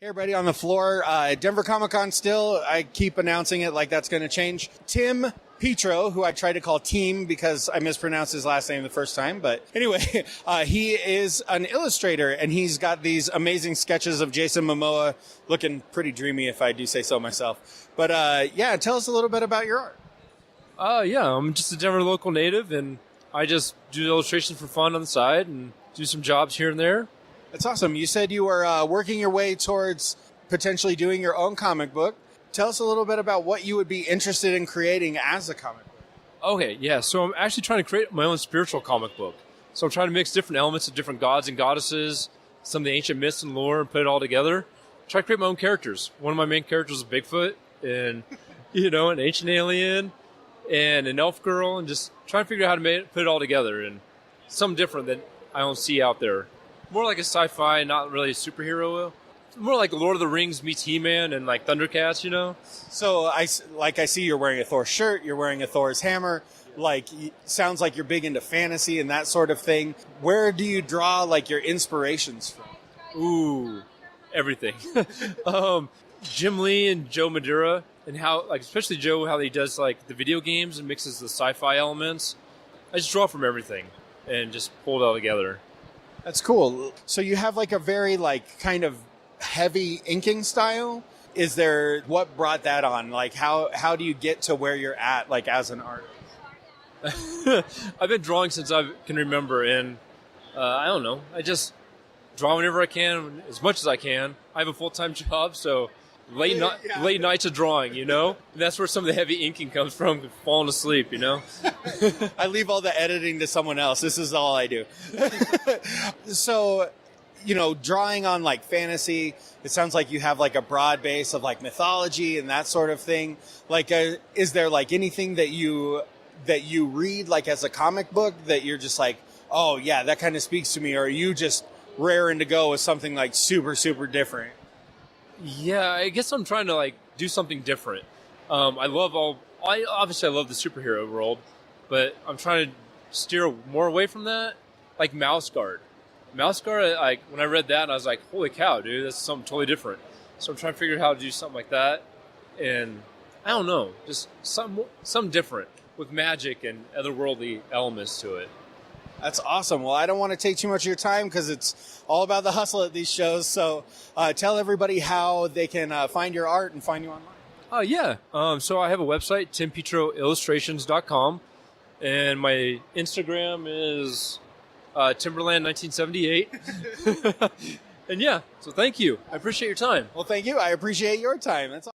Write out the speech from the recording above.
Hey, everybody on the floor. Denver Comic Con still. I keep announcing it like that's going to change. Tim Petro, who I tried to call Team because I mispronounced his last name the first time. But anyway, he is an illustrator, and he's got these amazing sketches of Jason Momoa looking pretty dreamy, if I do say so myself. But yeah, tell us a little bit about your art. Yeah, I'm just a Denver local native, and I just do illustrations for fun on the side and do some jobs here and there. That's awesome. You said you were working your way towards potentially doing your own comic book. Tell us a little bit about what you would be interested in creating as a comic book. Okay, yeah. So I'm actually trying to create my own spiritual comic book. So I'm trying to mix different elements of different gods and goddesses, some of the ancient myths and lore, and put it all together. Try to create my own characters. One of my main characters is Bigfoot, and an ancient alien, and an elf girl, and just trying to figure out how to put it all together, and something different that I don't see out there. More like a sci-fi, not really a superhero. More like Lord of the Rings meets He-Man and like Thundercats, So I see you're wearing a Thor shirt, you're wearing a Thor's hammer. Sounds like you're big into fantasy and that sort of thing. Where do you draw your inspirations from? Ooh, everything. Jim Lee and Joe Madureira, and how especially Joe, how he does the video games and mixes the sci-fi elements. I just draw from everything and just pull it all together. That's cool. So you have a very kind of heavy inking style. Is there, what brought that on? How do you get to where you're at as an artist? I've been drawing since I can remember, and I don't know. I just draw whenever I can, as much as I can. I have a full-time job, so late nights of drawing, And that's where some of the heavy inking comes from, falling asleep, I leave all the editing to someone else. This is all I do. So, drawing on fantasy, it sounds like you have a broad base of mythology and that sort of thing. Is there anything that you read as a comic book that you're just oh yeah, that kind of speaks to me, or are you just raring to go with something super, super different? Yeah, I guess I'm trying to do something different. I love the superhero world, but I'm trying to steer more away from that. Mouse Guard. Mouse Guard, when I read that, I was like, holy cow, dude, that's something totally different. So I'm trying to figure out how to do something like that. And I don't know, just something different with magic and otherworldly elements to it. That's awesome. Well, I don't want to take too much of your time because it's all about the hustle at these shows. So tell everybody how they can find your art and find you online. Yeah. So I have a website, timpetroillustrations.com. And my Instagram is Timberland1978. And yeah, so thank you. I appreciate your time. Well, thank you. I appreciate your time. That's all.